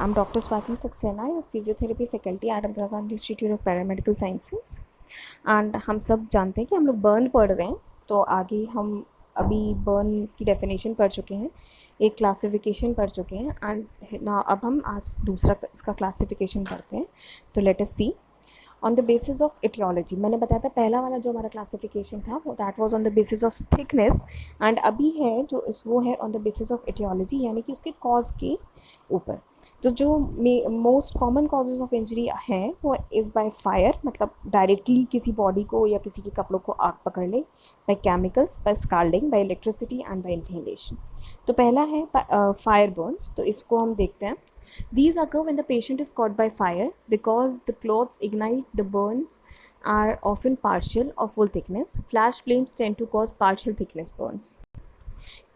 I'm Dr. Swati Saxena, your physiotherapy faculty at Indira Gandhi Institute of Paramedical Sciences. And हम सब जानते हैं कि हम लोग बर्न पढ़ रहे हैं, तो आगे हम अभी बर्न की डेफिनेशन पढ़ चुके हैं, एक क्लासिफिकेशन पढ़ चुके हैं एंड ना अब हम आज दूसरा इसका क्लासिफिकेशन पढ़ते हैं. तो let us see on the basis of etiology. मैंने बताया था पहला वाला जो हमारा क्लासिफिकेशन था वो that was on the basis of thickness, and अभी है जो वो है on the basis of aetiology, यानी कि उसके कॉज के ऊपर. तो जो most common causes of injury हैं वो इज़ बाय फायर, मतलब डायरेक्टली किसी बॉडी को या किसी के कपड़ों को आग पकड़ ले, by chemicals, by scalding, by electricity and by inhalation. तो पहला है फायर बर्न्स. तो इसको हम देखते हैं. These occur when the patient is caught by fire because the cloths ignite. The burns are often partial or full thickness. Flash flames tend to cause partial thickness burns.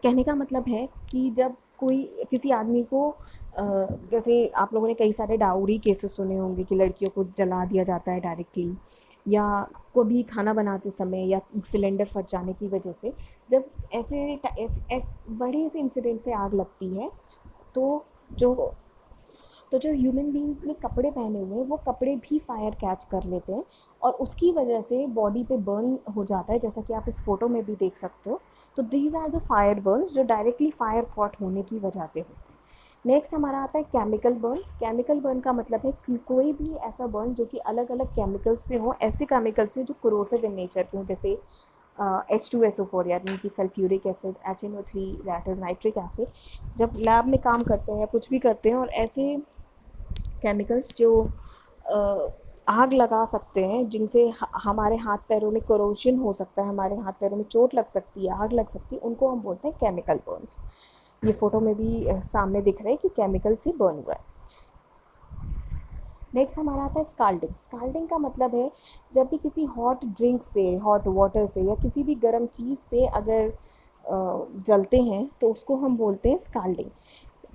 कहने का मतलब है कि जब कोई किसी आदमी को जैसे आप लोगों ने कई सारे डाउरी केसेस सुने होंगे कि लड़कियों को जला दिया जाता है डायरेक्टली, या कभी खाना बनाते समय या सिलेंडर फट जाने की वजह से जब ऐसे बड़े से इंसिडेंट से आग लगती है, तो जो ह्यूमन बीइंग ने कपड़े पहने हुए हैं वो कपड़े भी फायर कैच कर लेते हैं और उसकी वजह से बॉडी पे बर्न हो जाता है, जैसा कि आप इस फोटो में भी देख सकते हो. तो these are the fire burns जो डायरेक्टली फायर कॉट होने की वजह से होते हैं. नेक्स्ट हमारा आता है केमिकल बर्न्स. केमिकल बर्न का मतलब है कि कोई भी ऐसा बर्न जो कि अलग अलग केमिकल्स से हो, ऐसे केमिकल्स से जो कोरोसिव इन नेचर के हों, जैसे H2SO4 यानी कि sulphuric acid, HNO3 that is nitric acid. जब लैब में काम करते हैं या कुछ भी करते हैं और ऐसे केमिकल्स जो आग लगा सकते हैं, जिनसे हमारे हाथ पैरों में कोरोजन हो सकता है, हमारे हाथ पैरों में चोट लग सकती है, आग लग सकती है, उनको हम बोलते हैं केमिकल बर्न्स. ये फोटो में भी सामने दिख रहा है कि केमिकल से बर्न हुआ है. नेक्स्ट हमारा आता है स्काल्डिंग. स्काल्डिंग का मतलब है जब भी किसी हॉट ड्रिंक से, हॉट वाटर से या किसी भी गर्म चीज़ से अगर जलते हैं तो उसको हम बोलते हैं scalding.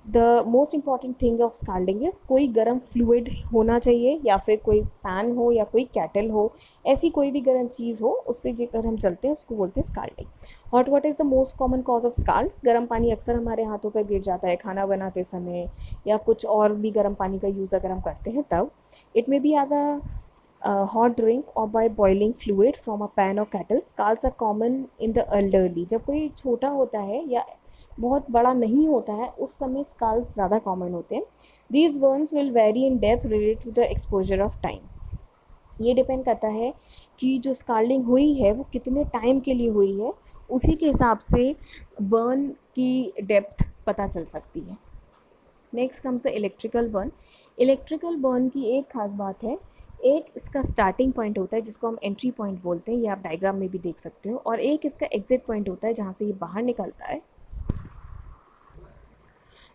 The most important thing of scalding is कोई गर्म फ्लूइड होना चाहिए, या फिर कोई पैन हो या कोई कैटल हो, ऐसी कोई भी गर्म चीज़ हो उससे जेकर हम चलते हैं उसको बोलते हैं scalding. Hot water is the most common cause of scalds. गर्म पानी अक्सर हमारे हाथों पर गिर जाता है खाना बनाते समय, या कुछ और भी गर्म पानी का यूज़ अगर हम करते हैं तब. It may be as a hot drink or by boiling fluid from a pan or kettle. Scalds are common in the elderly. जब कोई छोटा होता है या बहुत बड़ा नहीं होता है उस समय स्काल्स ज़्यादा कॉमन होते हैं. These burns will vary in depth related to the exposure of time. ये डिपेंड करता है कि जो स्काल्डिंग हुई है वो कितने टाइम के लिए हुई है, उसी के हिसाब से बर्न की डेप्थ पता चल सकती है. Next comes the electrical burn. Electrical burn की एक खास बात है, एक इसका स्टार्टिंग पॉइंट होता है जिसको हम एंट्री पॉइंट बोलते हैं, ये आप डायग्राम में भी देख सकते हो, और एक इसका एग्जिट पॉइंट होता है जहाँ से ये बाहर निकलता है.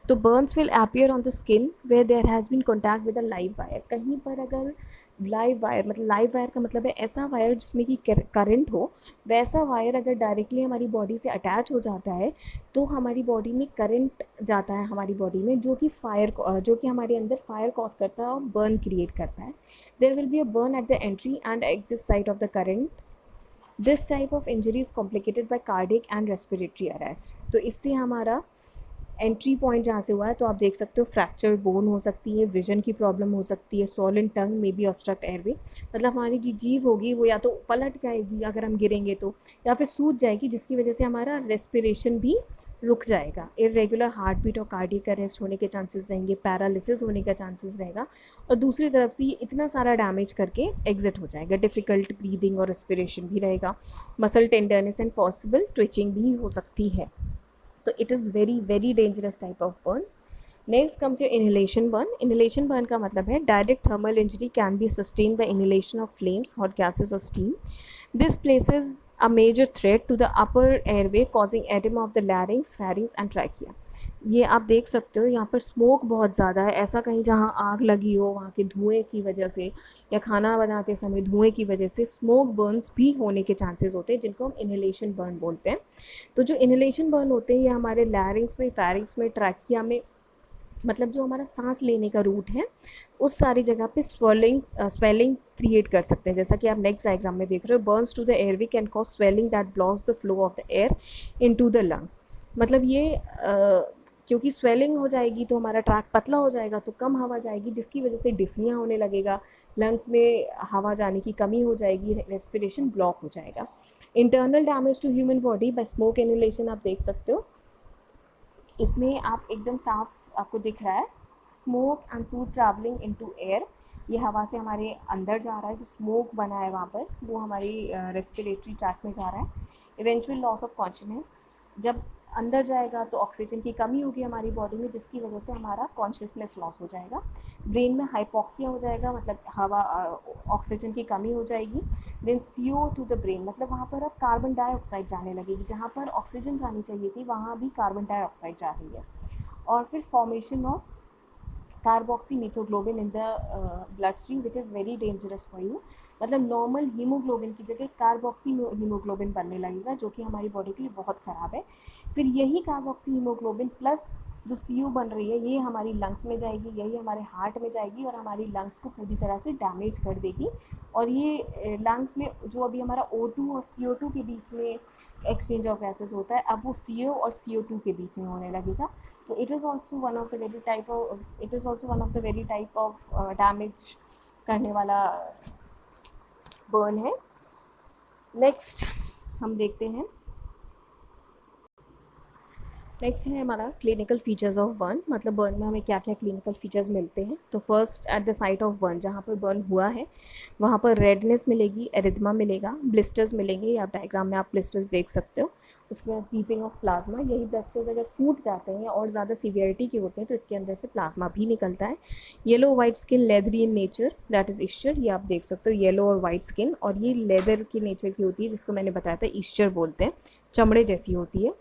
तो burns will appear on the skin where there has been contact with a live wire. कहीं पर अगर लाइव वायर, मतलब लाइव वायर का मतलब है ऐसा वायर जिसमें कि करंट हो, वैसा वायर अगर डायरेक्टली हमारी बॉडी से अटैच हो जाता है तो हमारी बॉडी में करंट जाता है हमारी बॉडी में, जो कि हमारे अंदर फायर कॉज करता है और बर्न क्रिएट करता है. There will be a burn at the entry and exit side of the current. This type of injury is complicated by cardiac and respiratory arrest. तो इससे हमारा एंट्री पॉइंट जहाँ से हुआ है तो आप देख सकते हो फ्रैक्चर बोन हो सकती है, विजन की प्रॉब्लम हो सकती है, स्वॉलन टंग में बी ऑब्स्ट्रक्ट एयरवे, मतलब हमारी जो जीभ होगी वो या तो पलट जाएगी अगर हम गिरेंगे तो, या फिर सूज जाएगी जिसकी वजह से हमारा रेस्पिरेशन भी रुक जाएगा. इरेगुलर हार्ट बीट और कार्डियक अरेस्ट होने के चांसेस रहेंगे, पैरालिसिस होने का चांसेस रहेगा, और दूसरी तरफ से ये इतना सारा डैमेज करके एग्जिट हो जाएगा. डिफ़िकल्ट ब्रीदिंग और रेस्पिरेशन भी रहेगा, muscle tenderness and possible twitching भी हो सकती है. तो it is very very dangerous type of burn. Next comes your inhalation burn. Inhalation burn का मतलब है direct thermal injury can be sustain by inhalation of flames, hot gases और steam. This places a major threat to the upper airway causing oedema of the larynx, pharynx and trachea. ये आप देख सकते हो यहाँ पर स्मोक बहुत ज़्यादा है. ऐसा कहीं जहाँ आग लगी हो वहाँ के धुएँ की वजह से या खाना बनाते समय धुएँ की वजह से स्मोक बर्न्स भी होने के चांसेस होते हैं, जिनको हम इनहेलेशन बर्न बोलते हैं. तो जो इनहेलेशन बर्न होते हैं ये हमारे लैरिंग्स में, फेरिंग्स में, ट्रैकिया में, मतलब जो हमारा सांस लेने का रूट है उस सारी जगह पे स्वेलिंग क्रिएट कर सकते हैं, जैसा कि आप नेक्स्ट डायग्राम में देख रहे हो. Burns to the airway can cause swelling that blocks the flow of the air into the lungs. मतलब ये क्योंकि स्वेलिंग हो जाएगी तो हमारा ट्रैक पतला हो जाएगा, तो कम हवा जाएगी, जिसकी वजह से डिस्निया होने लगेगा, लंग्स में हवा जाने की कमी हो जाएगी, रेस्पिरेशन ब्लॉक हो जाएगा। Internal damage to human body by smoke inhalation आप देख सकते हो, इसमें आप एकदम साफ आपको दिख रहा है, smoke and food travelling into air, ये हवा से हमारे अंदर जा रहा है, जो स्मोक बना है वहाँ पर वो हमारी रेस्पिरेटरी ट्रैक में जा रहा है। इवेंचुअल लॉस ऑफ कॉन्शियसनेस, जब अंदर जाएगा तो ऑक्सीजन की कमी होगी हमारी बॉडी में, जिसकी वजह से हमारा कॉन्शियसनेस लॉस हो जाएगा। ब्रेन में हाइपोक्सिया हो जाएगा, मतलब हवा ऑक्सीजन की कमी हो जाएगी। Then CO to the brain, मतलब वहाँ पर अब कार्बन डाइऑक्साइड जाने लगेगी, जहाँ पर ऑक्सीजन जानी चाहिए थी वहाँ भी कार्बन डाइऑक्साइड जा रही है। और फिर formation of carboxyhaemoglobin in the blood stream which is very dangerous for you, मतलब नॉर्मल हीमोग्लोबिन की जगह कार्बोक्सी हीमोग्लोबिन बनने लगेगा, जो कि हमारी बॉडी के लिए बहुत ख़राब है। फिर यही कार्बोक्सी हीमोग्लोबिन प्लस जो CO बन रही है, ये हमारी लंग्स में जाएगी, यही हमारे हार्ट में जाएगी और हमारी लंग्स को पूरी तरह से डैमेज कर देगी। और ये लंग्स में जो अभी हमारा O2 और CO2 के बीच में एक्सचेंज ऑफ गैसेस होता है, अब वो CO और CO2 के बीच में होने लगेगा। तो it is also one of the very type of damage करने वाला बर्न है। नेक्स्ट हम देखते हैं, नेक्स्ट है हमारा क्लिनिकल फीचर्स ऑफ बर्न, मतलब बर्न में हमें क्या क्या क्लिनिकल फीचर्स मिलते हैं। तो first, at the site of burn, जहाँ पर बर्न हुआ है वहाँ पर रेडनेस मिलेगी, एरिथमा मिलेगा, ब्लिस्टर्स मिलेंगे, आप डायग्राम में आप ब्लिस्टर्स देख सकते हो। उसके बाद वीपिंग ऑफ प्लाज्मा, यही ब्लिस्टर्स अगर फूट जाते हैं और ज़्यादा सीवियरिटी के होते हैं तो इसके अंदर से प्लाज्मा भी निकलता है। Yellow white skin, leathery in nature, that is eschar, ये आप देख सकते हो, येलो और वाइट स्किन, और ये लेदर की नेचर की होती है, जिसको मैंने बताया था ईस्चर बोलते हैं, चमड़े जैसी होती है।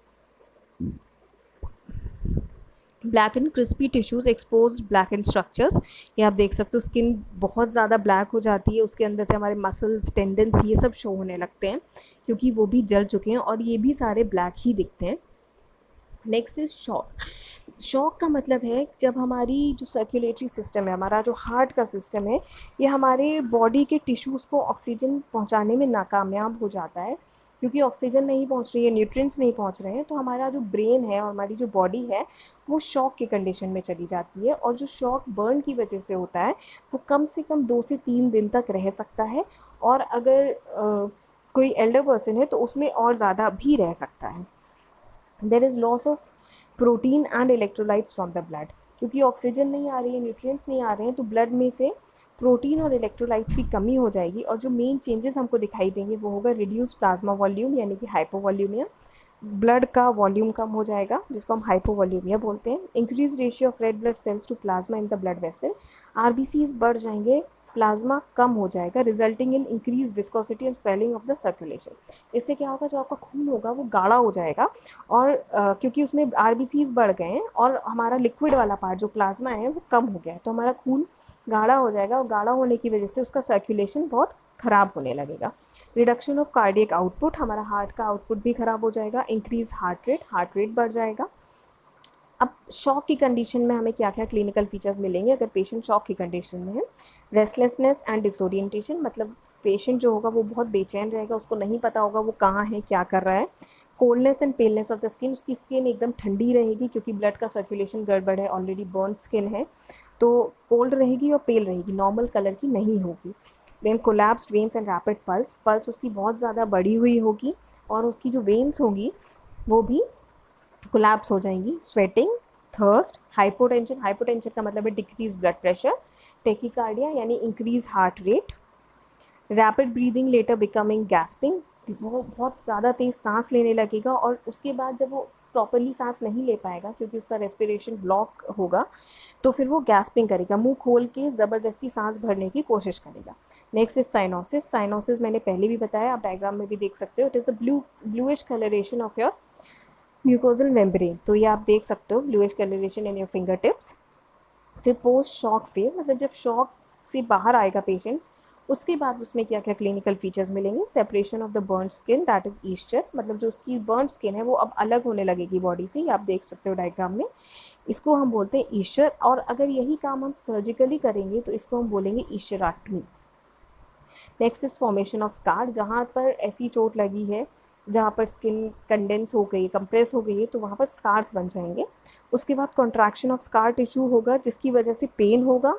Black and crispy tissues, expose black and structures, ये आप देख सकते हो, स्किन बहुत ज़्यादा ब्लैक हो जाती है, उसके अंदर से हमारे मसल्स, टेंडन्स, ये सब शो होने लगते हैं क्योंकि वो भी जल चुके हैं और ये भी सारे ब्लैक ही दिखते हैं। Next is shock. शॉक का मतलब है जब हमारी जो सर्कुलेटरी सिस्टम है, हमारा जो हार्ट का सिस्टम है, ये हमारे बॉडी के टिश्यूज़ को ऑक्सीजन पहुंचाने में नाकामयाब हो जाता है, क्योंकि ऑक्सीजन नहीं पहुंच रही है, न्यूट्रिएंट्स नहीं पहुंच रहे हैं, तो हमारा जो ब्रेन है और हमारी जो बॉडी है वो शॉक की कंडीशन में चली जाती है। और जो शॉक बर्न की वजह से होता है वो कम से कम 2 से 3 दिन तक रह सकता है, और अगर कोई एल्डर पर्सन है तो उसमें और ज़्यादा भी रह सकता है। There is loss of protein and electrolytes from the blood, क्योंकि ऑक्सीजन नहीं आ रही है, न्यूट्रिएंट्स नहीं आ रहे हैं, तो ब्लड में से प्रोटीन और इलेक्ट्रोलाइट्स की कमी हो जाएगी, और जो मेन चेंजेस हमको दिखाई देंगे वो होगा रिड्यूस प्लाज्मा वॉल्यूम, यानी कि हाइपोवॉल्यूमिया, ब्लड का वॉल्यूम कम हो जाएगा, जिसको हम हाइपोवॉल्यूमिया बोलते हैं। Increase ratio of red blood cells to plasma in the blood vessel, RBCs बढ़ जाएंगे, प्लाज्मा कम हो जाएगा, resulting in increase viscosity and swelling of the circulation. इससे क्या होगा, जो आपका खून होगा वो गाढ़ा हो जाएगा, और क्योंकि उसमें RBCs बढ़ गए हैं और हमारा लिक्विड वाला पार्ट जो प्लाज्मा है वो कम हो गया है, तो हमारा खून गाढ़ा हो जाएगा, और गाढ़ा होने की वजह से उसका सर्कुलेशन बहुत ख़राब होने लगेगा। रिडक्शन ऑफ कार्डियक आउटपुट, हमारा हार्ट का आउटपुट भी ख़राब हो जाएगा। इंक्रीज हार्ट रेट बढ़ जाएगा। अब शॉक की कंडीशन में हमें क्या क्या क्लिनिकल फीचर्स मिलेंगे अगर पेशेंट शॉक की कंडीशन में है। रेस्टलेसनेस एंड डिसोरिएंटेशन, मतलब पेशेंट जो होगा वो बहुत बेचैन रहेगा, उसको नहीं पता होगा वो कहाँ है, क्या कर रहा है। Coldness and paleness of the skin, उसकी स्किन एकदम ठंडी रहेगी क्योंकि ब्लड का सर्कुलेशन गड़बड़ है, ऑलरेडी बर्न स्किन है, तो कोल्ड रहेगी और पेल रहेगी, नॉर्मल कलर की नहीं होगी। Then collapsed veins and rapid pulse उसकी बहुत ज़्यादा बढ़ी हुई होगी, और उसकी जो वेन्स होगी वो भी कोलैप्स हो जाएंगी। स्वेटिंग, थर्स्ट, हाइपोटेंशन का मतलब है डिक्रीज ब्लड प्रेशर। टेकिकार्डिया यानी increase heart rate. Rapid breathing later becoming gasping, वो बहुत ज़्यादा तेज़ सांस लेने लगेगा, और उसके बाद जब वो प्रॉपरली सांस नहीं ले पाएगा क्योंकि उसका रेस्पिरेशन ब्लॉक होगा, तो फिर वो गैस्पिंग करेगा, मुंह खोल के ज़बरदस्ती सांस भरने की कोशिश करेगा। नेक्स्ट इज साइनोसिस मैंने पहले भी बताया, आप डायग्राम में भी देख सकते हो, it is the bluish colouration of your mucosal membrane, तो ये आप देख सकते हो, bluish colouration in your finger tips. फिर पोस्ट शॉक फेज, मतलब जब शॉक से बाहर आएगा पेशेंट, उसके बाद उसमें क्या क्या क्लिनिकल फीचर्स मिलेंगे। Separation of the burnt skin, that is eschar, मतलब जो उसकी बर्न स्किन है वो अब अलग होने लगेगी बॉडी से, ये आप देख सकते हो डायग्राम में, इसको हम बोलते हैं ईस्चर। और अगर यही काम हम सर्जिकली करेंगे तो इसको हम बोलेंगे escharectomy. Next is formation of scar, जहाँ पर ऐसी चोट लगी है जहाँ पर स्किन कंडेंस हो गई, कंप्रेस हो गई है, तो वहाँ पर स्कार्स बन जाएंगे। उसके बाद कॉन्ट्रैक्शन ऑफ स्कार टिश्यू होगा, जिसकी वजह से पेन होगा,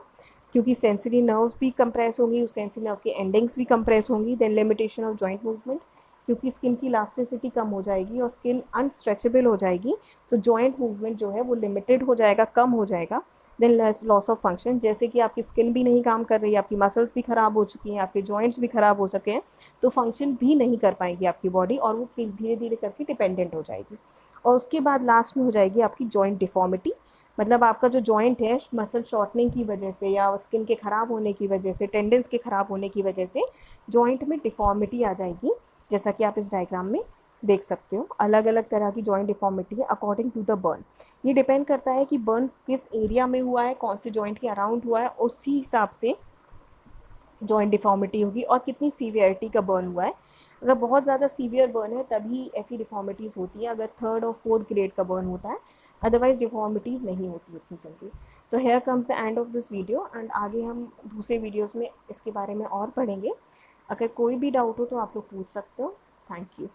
क्योंकि सेंसरी नर्व्स भी कंप्रेस होंगी, उस सेंसरी नर्व की एंडिंग्स भी कंप्रेस होंगी। Then limitation of joint movement, क्योंकि स्किन की इलास्टिसिटी कम हो जाएगी और स्किन अनस्ट्रेचेबल हो जाएगी, तो जॉइंट मूवमेंट जो है वो लिमिटेड हो जाएगा, कम हो जाएगा। देन लॉस ऑफ फंक्शन, जैसे कि आपकी स्किन भी नहीं काम कर रही है, आपकी मसल्स भी ख़राब हो चुकी हैं, आपके जॉइंट्स भी ख़राब हो सके हैं, तो फंक्शन भी नहीं कर पाएगी आपकी बॉडी, और वो धीरे धीरे करके डिपेंडेंट हो जाएगी। और उसके बाद लास्ट में हो जाएगी आपकी जॉइंट डिफॉर्मिटी, मतलब आपका जो जॉइंट है मसल शॉर्टनिंग की वजह से या स्किन के ख़राब होने की वजह से, टेंडेंस के ख़राब होने की वजह से जॉइंट में डिफॉर्मिटी आ जाएगी, जैसा कि आप इस डायग्राम में देख सकते हो। अलग अलग तरह की जॉइंट डिफॉर्मिटी है अकॉर्डिंग टू द बर्न। ये डिपेंड करता है कि बर्न किस एरिया में हुआ है, कौन से जॉइंट के अराउंड हुआ है, उसी हिसाब से जॉइंट डिफॉर्मिटी होगी और कितनी सीवियरिटी का बर्न हुआ है। अगर बहुत ज़्यादा सीवियर बर्न है तभी ऐसी डिफॉर्मिटीज़ होती है, अगर थर्ड और फोर्थ ग्रेड का बर्न होता है, अदरवाइज डिफॉर्मिटीज़ नहीं होती उतनी जल्दी। तो here comes the end of this video, and आगे हम दूसरे वीडियोज़ में इसके बारे में और पढ़ेंगे। अगर कोई भी डाउट हो तो आप लोग पूछ सकते हो। Thank you.